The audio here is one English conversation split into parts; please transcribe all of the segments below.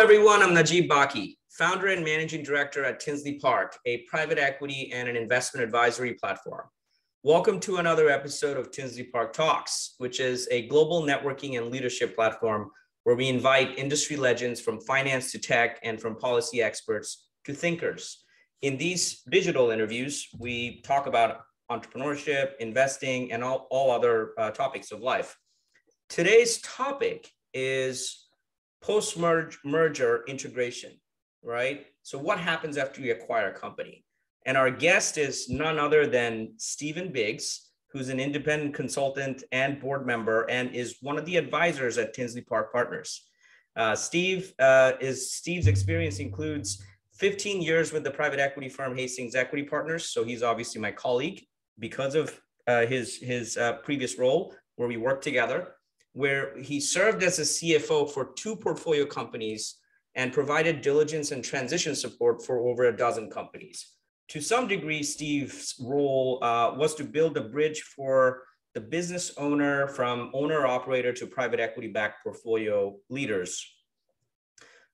everyone. I'm Najeeb Baqui, founder and managing director at Tinsley Park, a private equity and an investment advisory platform. Welcome to another episode of Tinsley Park Talks, which is a global networking and leadership platform where we invite industry legends from finance to tech and from policy experts to thinkers. In these digital interviews, we talk about entrepreneurship, investing, and all other topics of life. Today's topic is post-merger integration, right? So what happens after you acquire a company? And our guest is none other than Stephen Biggs, who's an independent consultant and board member and is one of the advisors at Tinsley Park Partners. Steve's experience includes 15 years with the private equity firm Hastings Equity Partners. So he's obviously my colleague because of his previous role where we worked together, where he served as a CFO for 2 portfolio companies and provided diligence and transition support for over a dozen companies. To some degree, Steve's role was to build a bridge for the business owner from owner-operator to private equity-backed portfolio leaders.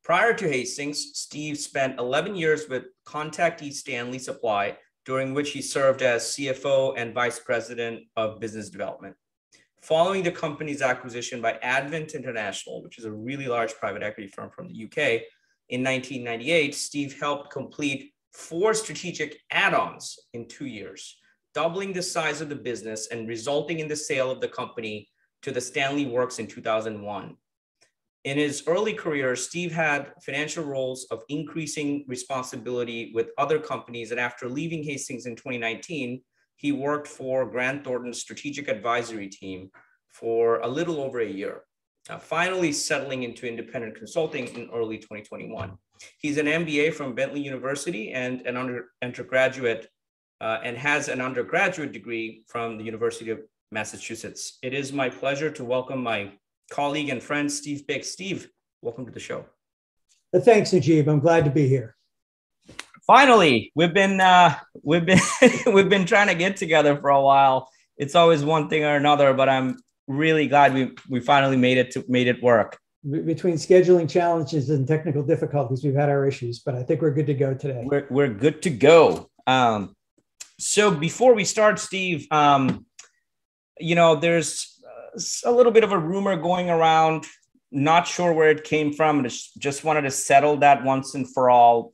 Prior to Hastings, Steve spent 11 years with contactee Stanley Supply, during which he served as CFO and Vice President of Business Development. Following the company's acquisition by Advent International, which is a really large private equity firm from the UK, in 1998, Steve helped complete 4 strategic add-ons in 2 years, doubling the size of the business and resulting in the sale of the company to the Stanley Works in 2001. In his early career, Steve had financial roles of increasing responsibility with other companies, and after leaving Hastings in 2019, he worked for Grant Thornton's strategic advisory team for a little over a year, finally settling into independent consulting in early 2021. He's an MBA from Bentley University and an undergraduate and has an undergraduate degree from the University of Massachusetts. It is my pleasure to welcome my colleague and friend, Steve Biggs. Steve, welcome to the show. Thanks, Najeeb. I'm glad to be here. Finally, we've been we've been trying to get together for a while. It's always one thing or another, but I'm really glad we finally made it work. Between scheduling challenges and technical difficulties, we've had our issues, but I think we're good to go today. We're good to go. So before we start, Steve, there's a little bit of a rumor going around. Not sure where it came from. Just wanted to settle that once and for all.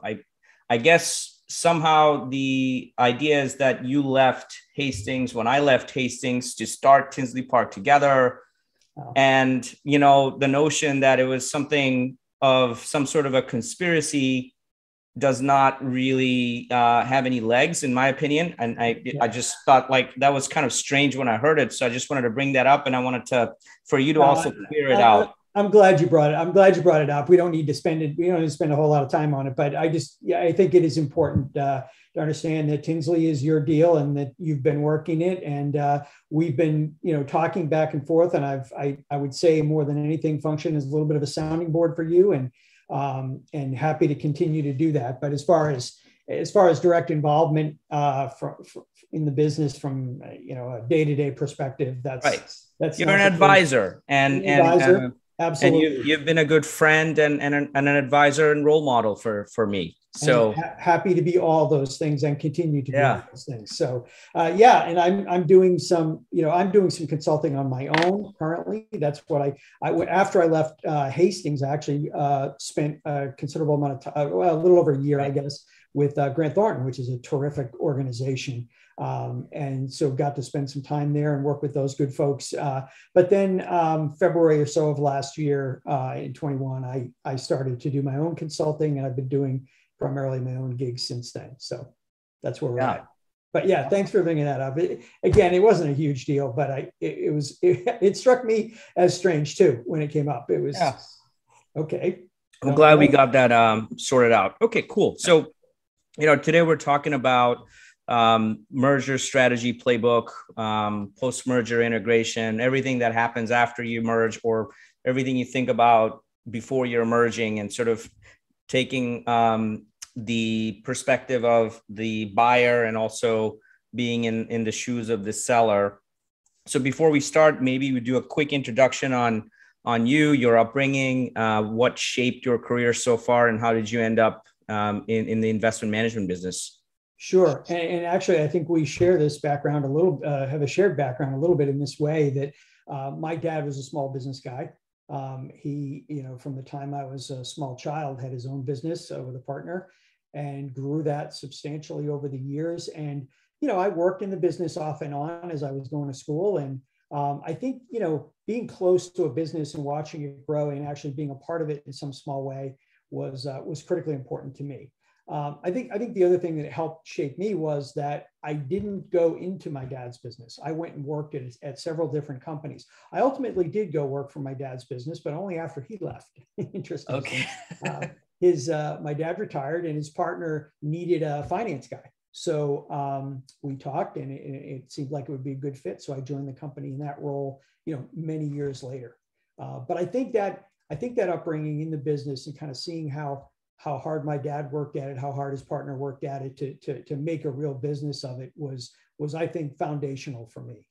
I guess somehow the idea is that you left Hastings when I left Hastings to start Tinsley Park together. Oh. And, the notion that it was something of some sort of a conspiracy does not really have any legs, in my opinion. And I just thought that was kind of strange when I heard it. So I just wanted to bring that up, and I wanted for you to also clear it out. I'm glad you brought it up. We don't need to spend a whole lot of time on it, but I think it is important to understand that Tinsley is your deal and that you've been working it. And we've been, talking back and forth. And I would say more than anything function as a little bit of a sounding board for you, and happy to continue to do that. But as far as direct involvement in the business from, a day-to-day perspective, that's right. That's you're an advisor and absolutely. And you've been a good friend and an advisor and role model for me. So happy to be all those things and continue to be all those things. So and I'm doing some consulting on my own currently. That's what after I left Hastings, I actually spent a considerable amount of time, a little over a year, I guess, with Grant Thornton, which is a terrific organization. And so got to spend some time there and work with those good folks. But then February or so of last year, in 21, I started to do my own consulting, and I've been doing primarily my own gigs since then. So that's where we're at. But thanks for bringing that up. It wasn't a huge deal, but it struck me as strange too when it came up. It was okay. I'm glad we got that sorted out. Okay, cool. So, today we're talking about merger strategy playbook, post-merger integration, everything that happens after you merge or everything you think about before you're merging, and sort of taking the perspective of the buyer and also being in the shoes of the seller. So before we start, maybe we do a quick introduction on on you, your upbringing, what shaped your career so far, and how did you end up in the investment management business? Sure. And actually, I think we share this background a little, have a shared background a little bit in this way that my dad was a small business guy. He, from the time I was a small child, had his own business with a partner and grew that substantially over the years. And, I worked in the business off and on as I was going to school. And I think, being close to a business and watching it grow and actually being a part of it in some small way was critically important to me. I think the other thing that helped shape me was that I didn't go into my dad's business. I went and worked at several different companies. I ultimately did go work for my dad's business, but only after he left. Interesting. Okay. My dad retired and his partner needed a finance guy. So we talked and it seemed like it would be a good fit. So I joined the company in that role, many years later. But I think that upbringing in the business and kind of seeing how hard my dad worked at it, how hard his partner worked at it to make a real business of it was I think foundational for me.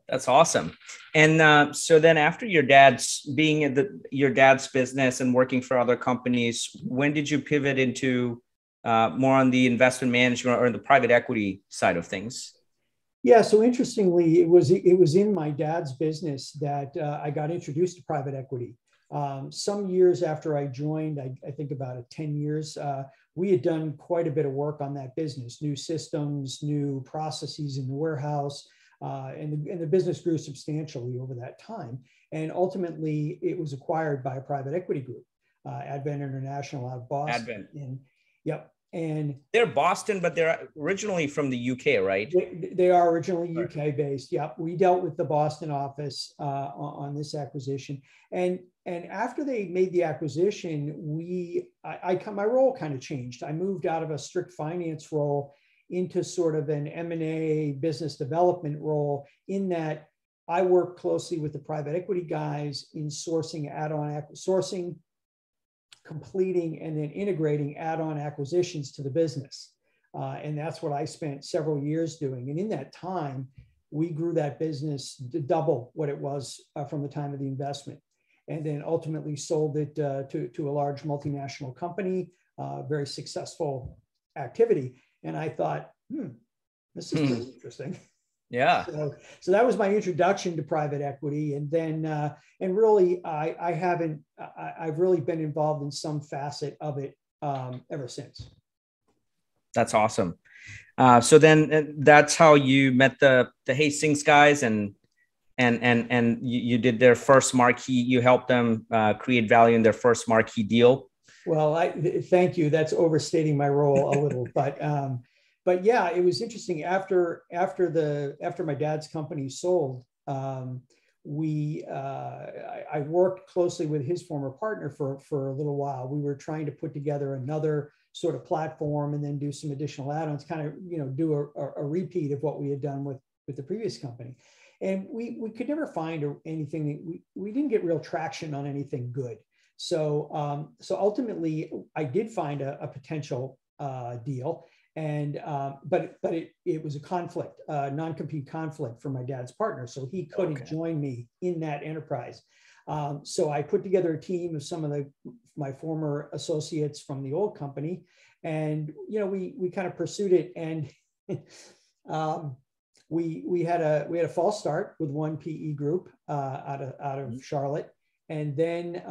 That's awesome. And so then after your dad's being in your dad's business and working for other companies, when did you pivot into more on the investment management or the private equity side of things? Yeah, so interestingly, it was in my dad's business that I got introduced to private equity. Some years after I joined, I think about 10 years, we had done quite a bit of work on that business, new systems, new processes in the warehouse, and the business grew substantially over that time. And ultimately, it was acquired by a private equity group, Advent International out of Boston. Advent. Yep. And they're Boston, but they're originally from the UK, right? They are originally UK based. Yep. We dealt with the Boston office on this acquisition. And after they made the acquisition, my role kind of changed. I moved out of a strict finance role into sort of an M&A business development role, in that I work closely with the private equity guys in sourcing completing and then integrating add-on acquisitions to the business. And that's what I spent several years doing. And in that time, we grew that business to double what it was from the time of the investment. And then ultimately sold it to a large multinational company, very successful activity. And I thought, this is pretty interesting. Yeah. So that was my introduction to private equity. And then, and really, I've really been involved in some facet of it ever since. That's awesome. So then that's how you met the Hastings guys and you did their first marquee, you helped them create value in their first marquee deal. Well, thank you. That's overstating my role a little, but yeah, it was interesting. After my dad's company sold, I worked closely with his former partner for a little while. We were trying to put together another sort of platform and then do some additional add-ons, kind of, do a repeat of what we had done with the previous company. And we could never find anything. We didn't get real traction on anything good. So ultimately, I did find a potential deal. And but it was a conflict, non-compete conflict for my dad's partner, so he couldn't join me in that enterprise. So I put together a team of some of my former associates from the old company, and we kind of pursued it, and we had a false start with one PE group out of Charlotte, and then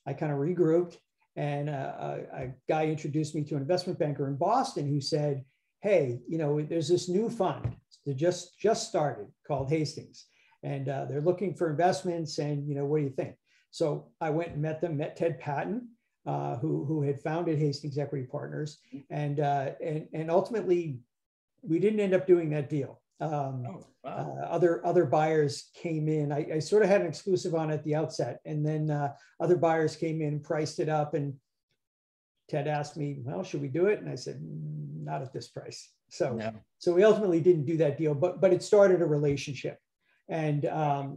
I kind of regrouped. And a guy introduced me to an investment banker in Boston who said, hey, there's this new fund that just started called Hastings, and they're looking for investments, and what do you think? So I went and met Ted Patton, who had founded Hastings Equity Partners, and ultimately we didn't end up doing that deal. Other buyers came in. I sort of had an exclusive on it at the outset, and then other buyers came in, priced it up, and Ted asked me, well, should we do it? And I said, not at this price. So we ultimately didn't do that deal, but it started a relationship. And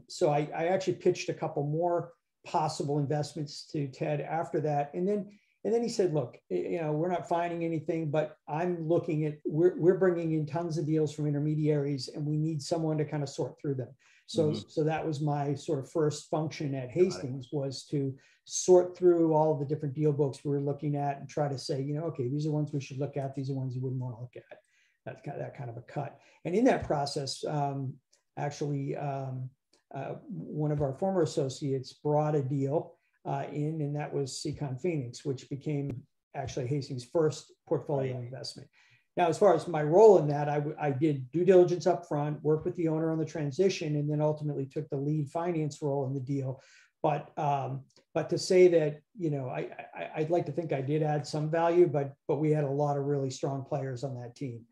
so I actually pitched a couple more possible investments to Ted after that. And And then he said, look, we're not finding anything, but I'm looking at, we're bringing in tons of deals from intermediaries, and we need someone to kind of sort through them. So, so that was my sort of first function at Hastings, was to sort through all the different deal books we were looking at and try to say, okay, these are ones we should look at. These are ones you wouldn't want to look at. That's that kind of a cut. And in that process, actually, one of our former associates brought a deal in, and that was Seacon Phoenix, which became actually Hastings' first portfolio investment. Now, as far as my role in that, I did due diligence up front, worked with the owner on the transition, and then ultimately took the lead finance role in the deal. But to say that, I'd like to think I did add some value, but we had a lot of really strong players on that team,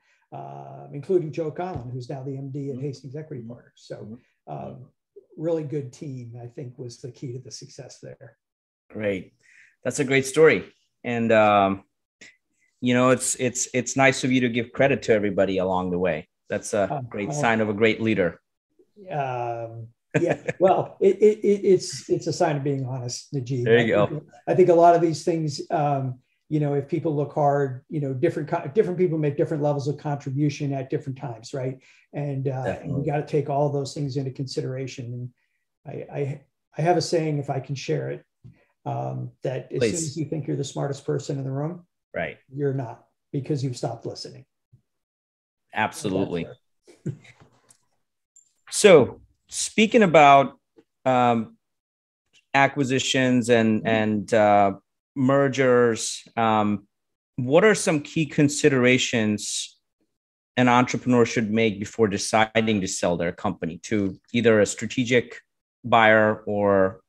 including Joe Conlon, who's now the MD at Hastings Equity Partners. So really good team, I think, was the key to the success there. Great. That's a great story. And, it's nice of you to give credit to everybody along the way. That's a great sign of a great leader. Yeah, well, it's a sign of being honest, Najeeb. There you go. I think a lot of these things, if people look hard, different people make different levels of contribution at different times, right? And you got to take all those things into consideration. And I have a saying, if I can share it, that as soon as you think you're the smartest person in the room, right, you're not, because you've stopped listening. Absolutely. So speaking about acquisitions and mergers, what are some key considerations an entrepreneur should make before deciding to sell their company to either a strategic buyer or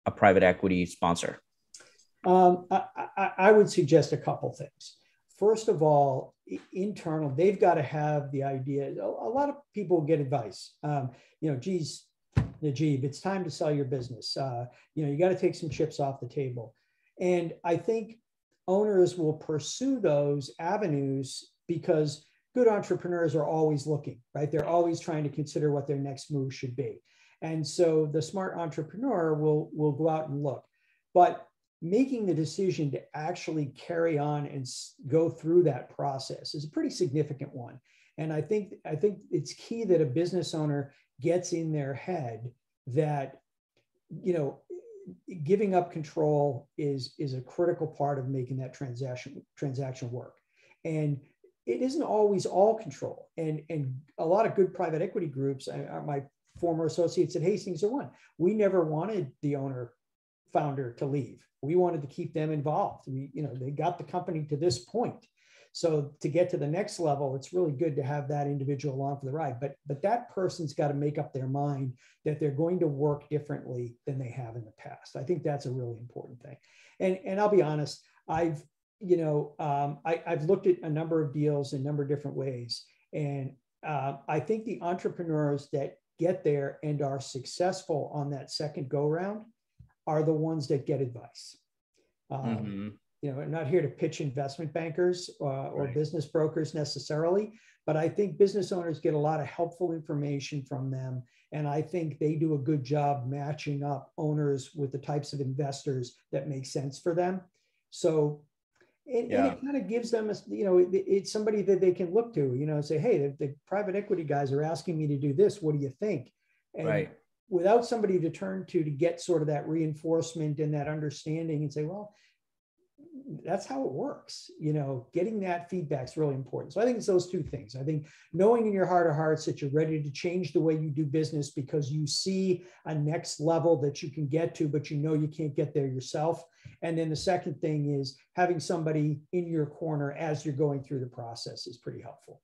a private equity sponsor? I would suggest a couple things. First Of internal, they've got to have the idea. A lot of people get advice. Geez, Najeeb, it's time to sell your business. You got to take some chips off the table. And I think owners will pursue those avenues because good entrepreneurs are always looking, right? They're always trying to consider what their next move should be. And so the smart entrepreneur will go out and look. But making the decision to actually carry on and go through that process is a pretty significant one. And I think it's key that a business owner gets in their head that, giving up control is a critical part of making that transaction work. And it isn't always all control. And a lot of good private equity groups, my former associates at Hastings are one. We never wanted the founder to leave. We wanted to keep them involved. They got the company to this point. So to get to the next level, it's really good to have that individual along for the ride. But that person's got to make up their mind that they're going to work differently than they have in the past. I think that's a really important thing. And I'll be honest, I've looked at a number of deals in a number of different ways. And I think the entrepreneurs that get there and are successful on that second go round are the ones that get advice. I'm not here to pitch investment bankers or business brokers necessarily, but I think business owners get a lot of helpful information from them. And I think they do a good job matching up owners with the types of investors that make sense for them. So and it kind of gives them, it's somebody that they can look to, say, hey, the private equity guys are asking me to do this. What do you think? And without somebody to turn to get sort of that reinforcement and that understanding and say, well, that's how it works. Getting that feedback is really important. So I think it's those two things. I think knowing in your heart of hearts that you're ready to change the way you do business because you see a next level that you can get to, but you can't get there yourself. And then the second thing is having somebody in your corner as you're going through the process is pretty helpful.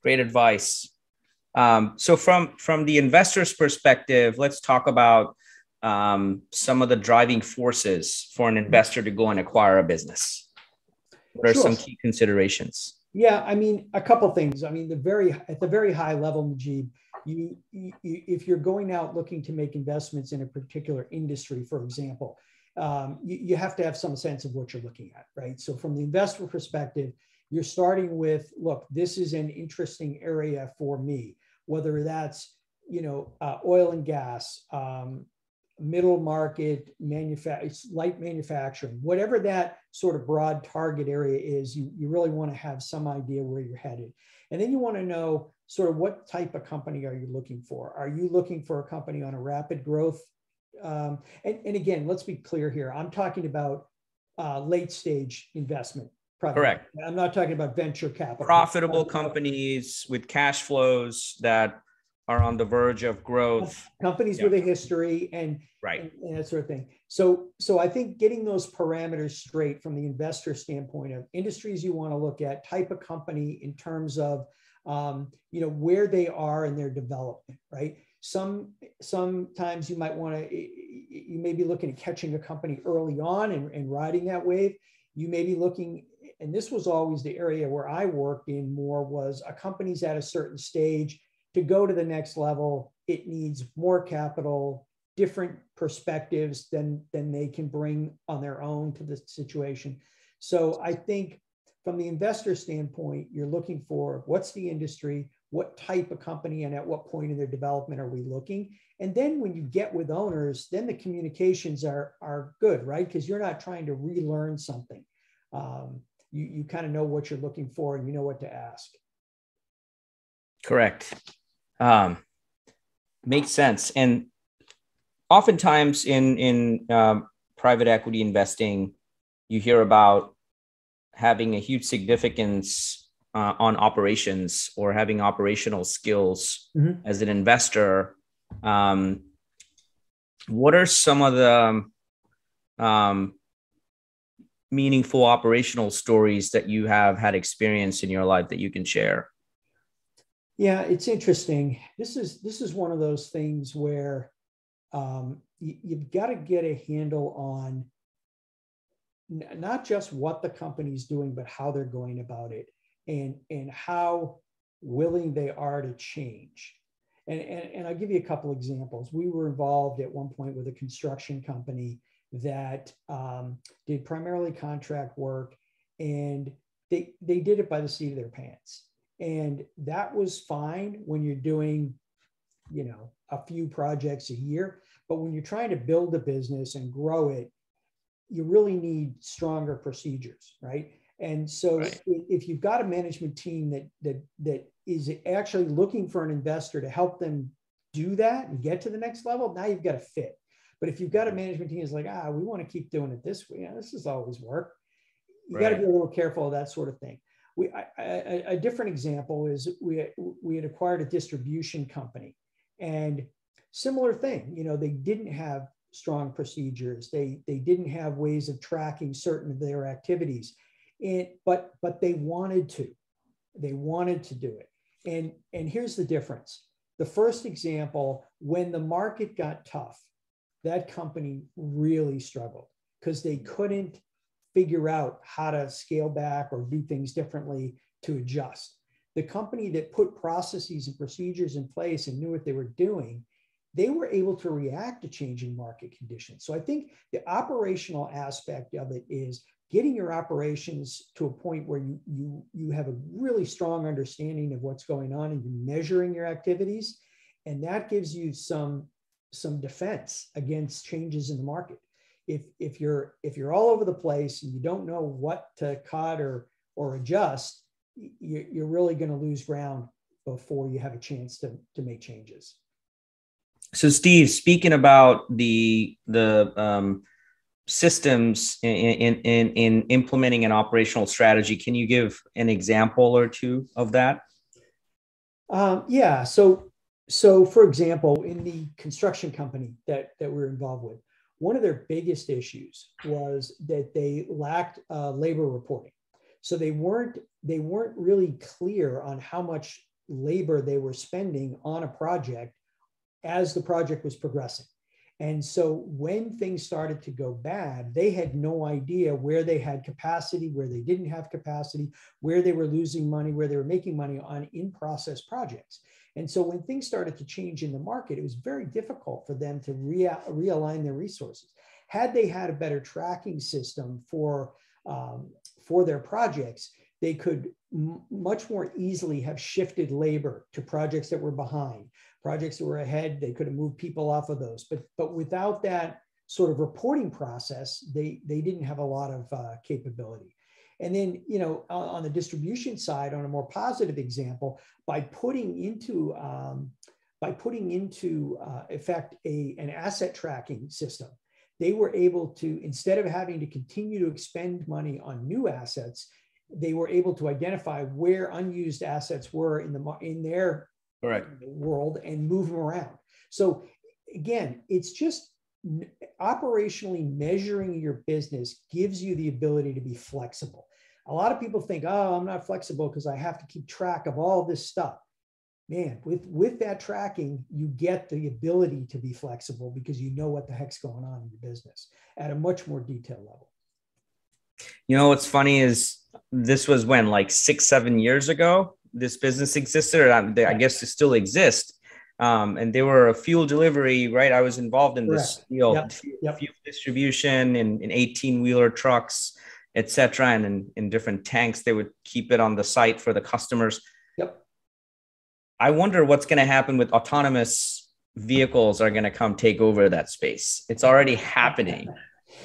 Great advice. So from the investor's perspective, let's talk about some of the driving forces for an investor to go and acquire a business. What are some key considerations? Yeah, a couple of things. At the very high level, Najeeb, if you're going out looking to make investments in a particular industry, for example, you have to have some sense of what you're looking at, right? So from the investor perspective, you're starting with, look, this is an interesting area for me, whether that's, oil and gas, middle market, light manufacturing, whatever that sort of broad target area is, you really want to have some idea where you're headed. And then you want to know sort of what type of company are you looking for? Are you looking for a company on a rapid growth? And again, let's be clear here. I'm talking about late stage investment. Correct. I'm not talking about venture capital. Profitable companies with cash flows that are on the verge of growth. Companies with a history and that sort of thing. So I think getting those parameters straight from the investor standpoint of industries you want to look at, type of company in terms of where they are in their development, right? Sometimes you may be looking at catching a company early on and riding that wave. You may be looking, and this was always the area where I worked in more, was a company's at a certain stage. To go to the next level, it needs more capital, different perspectives than they can bring on their own to the situation. So I think from the investor standpoint, you're looking for what's the industry, what type of company, and at what point in their development are we looking? And then when you get with owners, then the communications are good, right? Because you're not trying to relearn something. You kind of know what you're looking for and you know what to ask. Correct. Makes sense. And oftentimes in private equity investing, you hear about having a huge significance on operations or having operational skills as an investor. What are some of the meaningful operational stories that you have had experience in your life that you can share? Yeah, it's interesting. This is one of those things where you've got to get a handle on not just what the company's doing, but how they're going about it and how willing they are to change. And I'll give you a couple examples. We were involved at one point with a construction company that did primarily contract work, and they did it by the seat of their pants. And that was fine when you're doing, a few projects a year. But when you're trying to build a business and grow it, you really need stronger procedures, right? And so if you've got a management team that is actually looking for an investor to help them do that and get to the next level, now you've got a fit. But if you've got a management team that's like, we want to keep doing it this way, this has always worked, you got to be a little careful of that sort of thing. A different example is we had acquired a distribution company, and similar thing. They didn't have strong procedures. They didn't have ways of tracking certain of their activities, but they wanted to. They wanted to do it. And here's the difference. The first example, when the market got tough, that company really struggled because they couldn't figure out how to scale back or do things differently to adjust. The company that put processes and procedures in place and knew what they were doing, they were able to react to changing market conditions. So I think the operational aspect of it is getting your operations to a point where you have a really strong understanding of what's going on and you're measuring your activities. And that gives you some defense against changes in the market. If you're all over the place and you don't know what to cut or adjust, you're really going to lose ground before you have a chance to make changes. So, Steve, speaking about the systems in implementing an operational strategy, can you give an example or two of that? Yeah. So, for example, in the construction company that we're involved with, one of their biggest issues was that they lacked labor reporting. So they weren't really clear on how much labor they were spending on a project as the project was progressing. And so when things started to go bad, they had no idea where they had capacity, where they didn't have capacity, where they were losing money, where they were making money on in-process projects. And so when things started to change in the market, it was very difficult for them to realign their resources. Had they had a better tracking system for their projects, they could much more easily have shifted labor to projects that were behind, projects that were ahead. They could have moved people off of those, but without that sort of reporting process, they didn't have a lot of capability. And then, on the distribution side, on a more positive example, by putting into effect an asset tracking system, they were able to, instead of having to continue to expend money on new assets, they were able to identify where unused assets were in their world and move them around. So again, it's just operationally measuring your business gives you the ability to be flexible. A lot of people think, oh, I'm not flexible because I have to keep track of all this stuff. Man, with that tracking, you get the ability to be flexible because you know what the heck's going on in your business at a much more detailed level. What's funny is this was when, like 6-7 years ago, this business existed, or I guess it still exists. And they were a fuel delivery, right? I was involved in this deal, fuel distribution in 18-wheeler trucks, et cetera. And in different tanks, they would keep it on the site for the customers. Yep. I wonder what's going to happen with autonomous vehicles are going to come take over that space. It's already happening.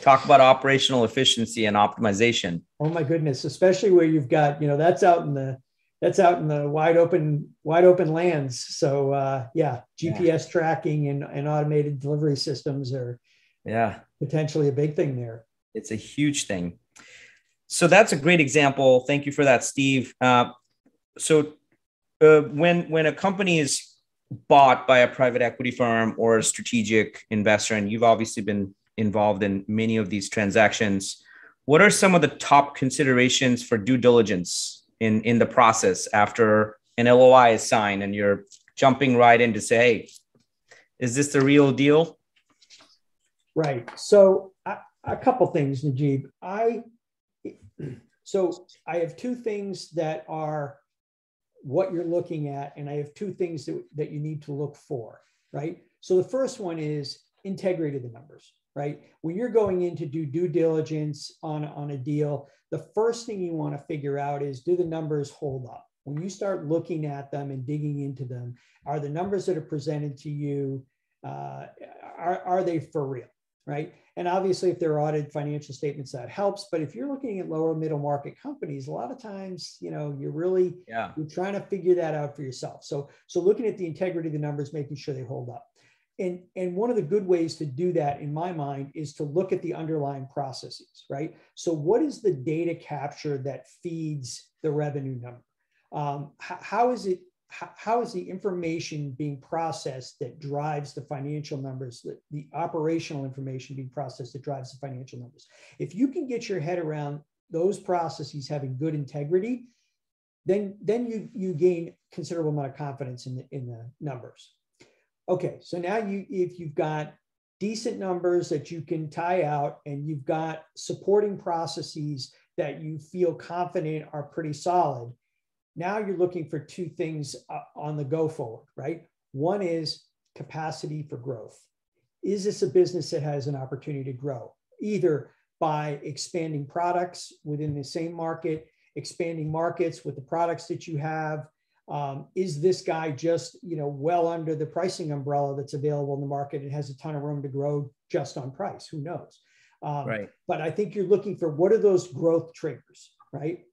Talk about operational efficiency and optimization. Oh my goodness, especially where you've got, that's out in the wide open lands. So GPS tracking and automated delivery systems are potentially a big thing there. It's a huge thing. So that's a great example. Thank you for that, Steve. When a company is bought by a private equity firm or a strategic investor, and you've obviously been involved in many of these transactions, what are some of the top considerations for due diligence in the process after an LOI is signed and you're jumping right in to say, hey, is this the real deal? Right. So a couple things, Najeeb. I have two things that are what you're looking at, and I have two things that you need to look for, right? So the first one is integrity of the numbers, right? When you're going in to do due diligence on a deal, the first thing you want to figure out is, do the numbers hold up? When you start looking at them and digging into them, are the numbers that are presented to you, are they for real, right? And obviously, if they're audited financial statements, that helps. But if you're looking at lower middle market companies, a lot of times, you're trying to figure that out for yourself. So looking at the integrity of the numbers, making sure they hold up. And one of the good ways to do that, in my mind, is to look at the underlying processes, right? So what is the data capture that feeds the revenue number? How is the information being processed that drives the financial numbers, the operational information being processed that drives the financial numbers? If you can get your head around those processes having good integrity, then you gain considerable amount of confidence in the numbers. Okay, so now if you've got decent numbers that you can tie out and you've got supporting processes that you feel confident are pretty solid, now you're looking for two things on the go forward, right? One is capacity for growth. Is this a business that has an opportunity to grow, either by expanding products within the same market, expanding markets with the products that you have? Is this guy just, well under the pricing umbrella that's available in the market and has a ton of room to grow just on price? Who knows? Right. But I think you're looking for, what are those growth triggers, right?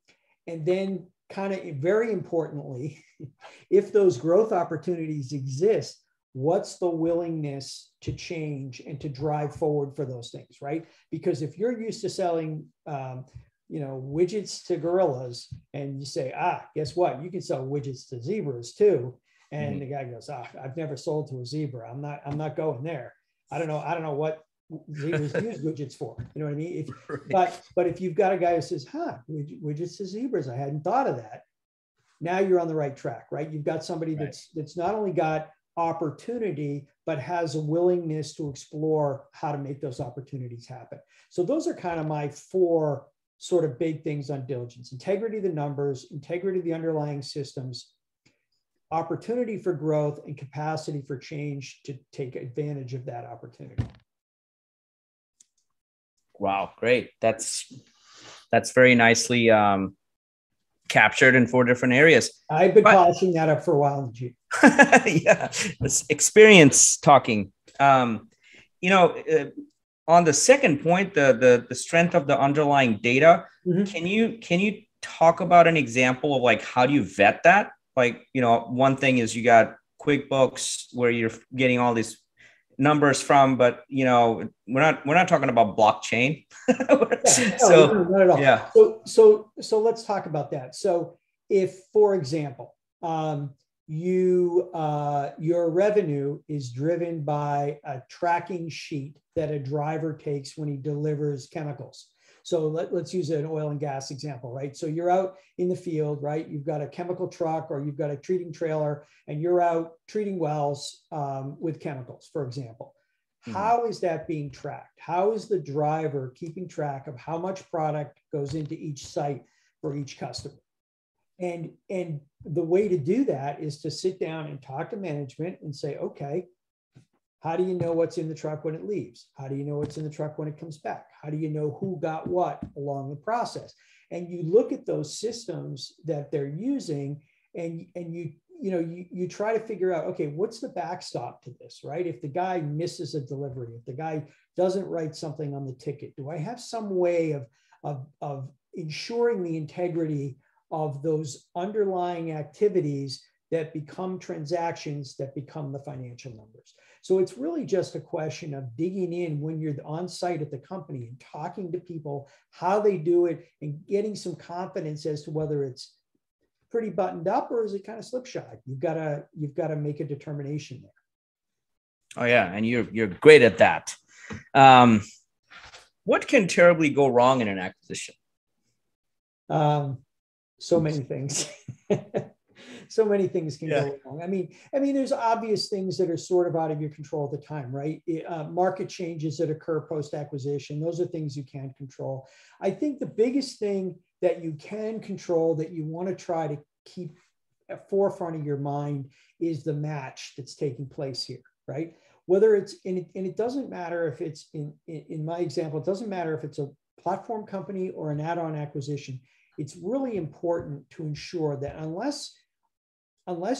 And then kind of very importantly, if those growth opportunities exist, what's the willingness to change and to drive forward for those things, right? Because if you're used to selling, widgets to gorillas, and you say, guess what? You can sell widgets to zebras too. And the guy goes, I've never sold to a zebra. I'm not going there. I don't know what zebras use widgets for. You know what I mean? But if you've got a guy who says, widgets to zebras, I hadn't thought of that. Now you're on the right track, right? You've got somebody that's not only got opportunity, but has a willingness to explore how to make those opportunities happen. So those are kind of my four sort of big things on diligence: integrity of the numbers, integrity of the underlying systems, opportunity for growth, and capacity for change to take advantage of that opportunity. Wow, great. That's very nicely captured in 4 different areas. I've been polishing that up for a while, Najeeb. Yeah, it's experience talking. On the second point, the strength of the underlying data, can you talk about an example of like how do you vet that? Like, one thing is you got QuickBooks where you're getting all these numbers from, but we're not talking about blockchain. No, not at all. Yeah. So let's talk about that. So if, for example, your revenue is driven by a tracking sheet that a driver takes when he delivers chemicals. So let's use an oil and gas example, right? So you're out in the field, right? You've got a chemical truck or you've got a treating trailer and you're out treating wells with chemicals, for example. How is that being tracked? How is the driver keeping track of how much product goes into each site for each customer? And the way to do that is to sit down and talk to management and say, okay, how do you know what's in the truck when it leaves? How do you know what's in the truck when it comes back? How do you know who got what along the process? And you look at those systems that they're using and you try to figure out, okay, what's the backstop to this, right? If the guy misses a delivery, if the guy doesn't write something on the ticket, do I have some way of ensuring the integrity of those underlying activities that become transactions that become the financial numbers? So it's really just a question of digging in when you're on site at the company and talking to people, how they do it, and getting some confidence as to whether it's pretty buttoned up or is it kind of slipshod. You've got to make a determination there. Oh yeah, and you're great at that. What can terribly go wrong in an acquisition? So many things. So many things can go wrong. I mean, there's obvious things that are sort of out of your control at the time, right? Market changes that occur post-acquisition, those are things you can't control. I think the biggest thing that you can control that you want to try to keep at forefront of your mind is the match that's taking place here, right? Whether it's, and it doesn't matter if it's, in my example, it doesn't matter if it's a platform company or an add-on acquisition. It's really important to ensure that unless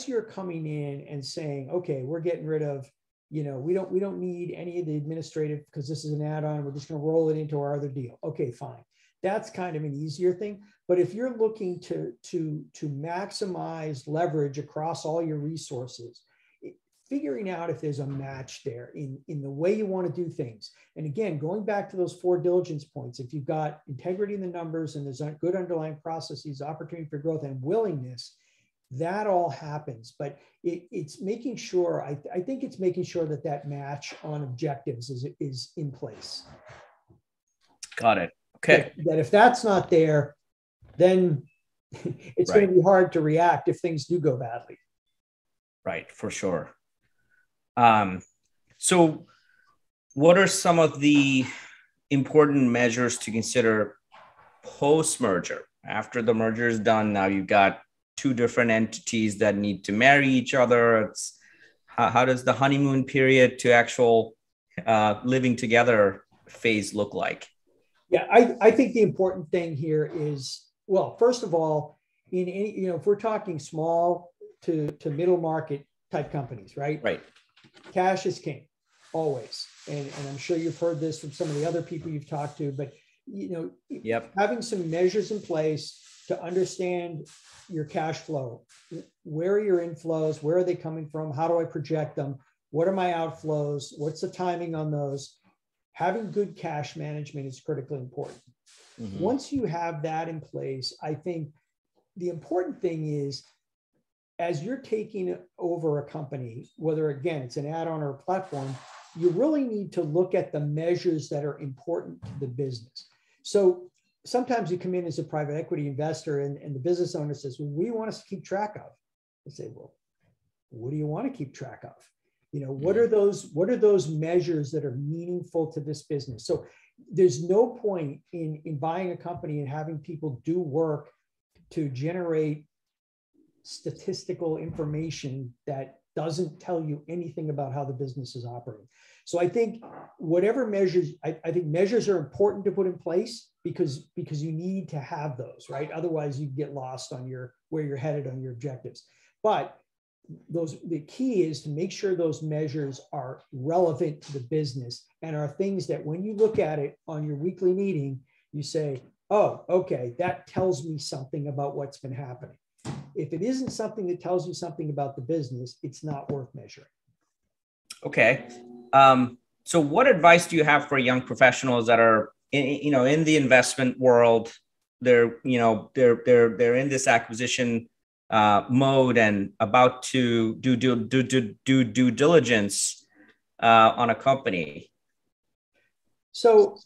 you're coming in and saying, okay, we're getting rid of, we don't need any of the administrative because this is an add-on, we're just going to roll it into our other deal. Okay, fine. That's kind of an easier thing. But if you're looking to maximize leverage across all your resources, figuring out if there's a match there in the way you want to do things. And again, going back to those 4 diligence points, if you've got integrity in the numbers and there's good underlying processes, opportunity for growth and willingness, that all happens. But it's making sure, I think it's making sure that match on objectives is in place. Got it. Okay. That if that's not there, then it's going to be hard to react if things do go badly. Right, for sure. So what are some of the important measures to consider post-merger? After the merger is done, now you've got 2 different entities that need to marry each other. How does the honeymoon period to actual living together phase look like? Yeah, I think the important thing here is, well, first of all, in any, if we're talking small to middle market type companies, right? Right. Cash is king, always. And I'm sure you've heard this from some of the other people you've talked to, but having some measures in place to understand your cash flow. Where are your inflows? Where are they coming from? How do I project them? What are my outflows? What's the timing on those? Having good cash management is critically important. Mm-hmm. Once you have that in place, I think the important thing is, as you're taking over a company, whether again, it's an add-on or a platform, you really need to look at the measures that are important to the business. So sometimes you come in as a private equity investor and the business owner says, well, what do you want us to keep track of? I say, well, what do you want to keep track of? What are those measures that are meaningful to this business? So there's no point in buying a company and having people do work to generate statistical information that doesn't tell you anything about how the business is operating. So I think whatever measures, I think measures are important to put in place because you need to have those, right? Otherwise you get lost on where you're headed on your objectives. But the key is to make sure those measures are relevant to the business and are things that when you look at it on your weekly meeting, you say, oh, okay, that tells me something about what's been happening. If it isn't something that tells you something about the business, it's not worth measuring. Okay. So what advice do you have for young professionals that are in the investment world? They're in this acquisition mode and about to do due diligence on a company? So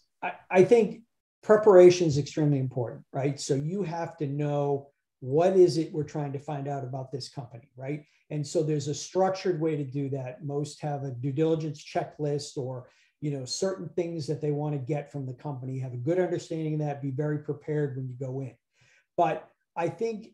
I think preparation is extremely important, right? So you have to know what is it we're trying to find out about this company, right? And so there's a structured way to do that. Most have a due diligence checklist or certain things that they want to get from the company, have a good understanding of that, be very prepared when you go in. But I think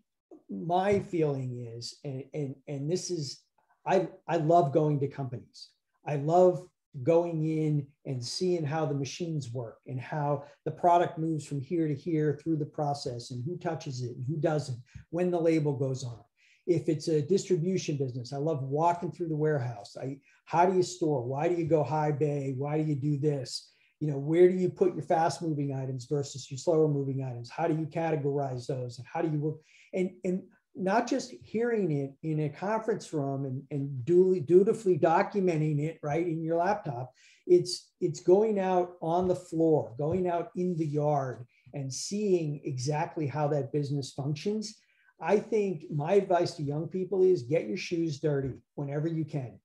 my feeling is, and this is, I love going to companies. I love going in and seeing how the machines work and how the product moves from here to here through the process and who touches it and who doesn't, when the label goes on. If it's a distribution business, I love walking through the warehouse. How do you store? Why do you go high bay? Why do you do this? Where do you put your fast moving items versus your slower moving items? How do you categorize those? And how do you work? And not just hearing it in a conference room and dutifully documenting it right in your laptop. It's going out on the floor, going out in the yard and seeing exactly how that business functions. I think my advice to young people is get your shoes dirty whenever you can.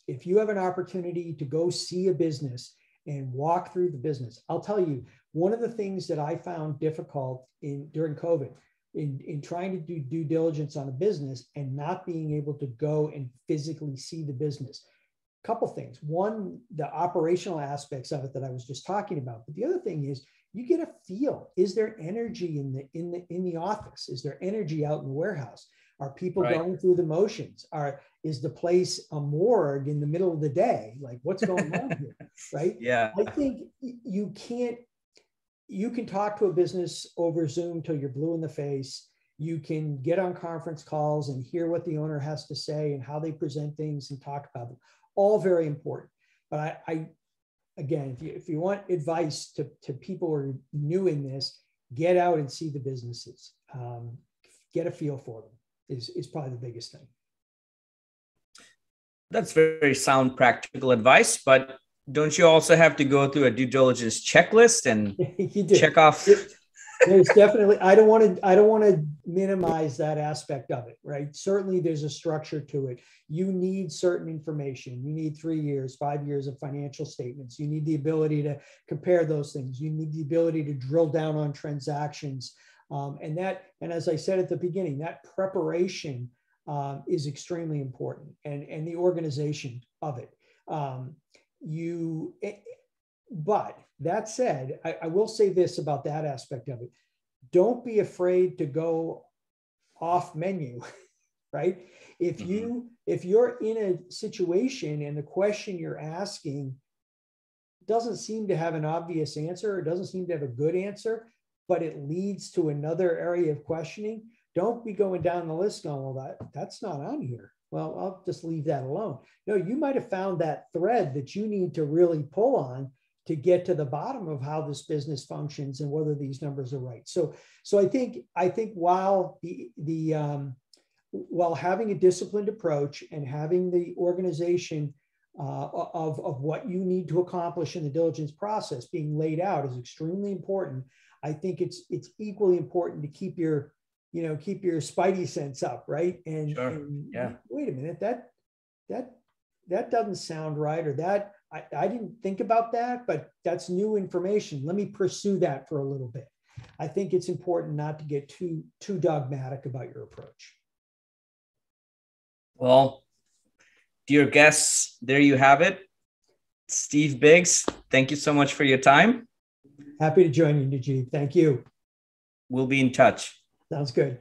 If you have an opportunity to go see a business and walk through the business, I'll tell you, one of the things that I found difficult during COVID in trying to do due diligence on a business and not being able to go and physically see the business. A couple things. One, the operational aspects of it that I was just talking about. But the other thing is you get a feel. Is there energy in the office? Is there energy out in the warehouse? Are people going through the motions? Is the place a morgue in the middle of the day? Like what's going on here? Right? Yeah. I think you can talk to a business over Zoom till you're blue in the face. You can get on conference calls and hear what the owner has to say and how they present things and talk about them. All very important. But again, if you want advice to people who are new in this, get out and see the businesses. Get a feel for them is probably the biggest thing. That's very sound, practical advice, but don't you also have to go through a due diligence checklist and check off? There's definitely, I don't want to minimize that aspect of it, right? Certainly there's a structure to it. You need certain information. You need 3 years, 5 years of financial statements. You need the ability to compare those things. You need the ability to drill down on transactions. And as I said at the beginning, that preparation is extremely important and the organization of it. But that said, I will say this about that aspect of it. Don't be afraid to go off menu, right? If you're in a situation and the question you're asking doesn't seem to have an obvious answer, or doesn't seem to have a good answer, but it leads to another area of questioning, don't be going down the list going, well, that's not on here. Well, I'll just leave that alone. No, you might have found that thread that you need to really pull on to get to the bottom of how this business functions and whether these numbers are right. So I think while while having a disciplined approach and having the organization of what you need to accomplish in the diligence process being laid out is extremely important, I think it's equally important to keep your spidey sense up, right? And wait a minute, that doesn't sound right, or that I didn't think about that, but that's new information. Let me pursue that for a little bit. I think it's important not to get too dogmatic about your approach. Well, dear guests, there you have it. Steve Biggs, thank you so much for your time. Happy to join you, Najeeb. Thank you. We'll be in touch. Sounds good.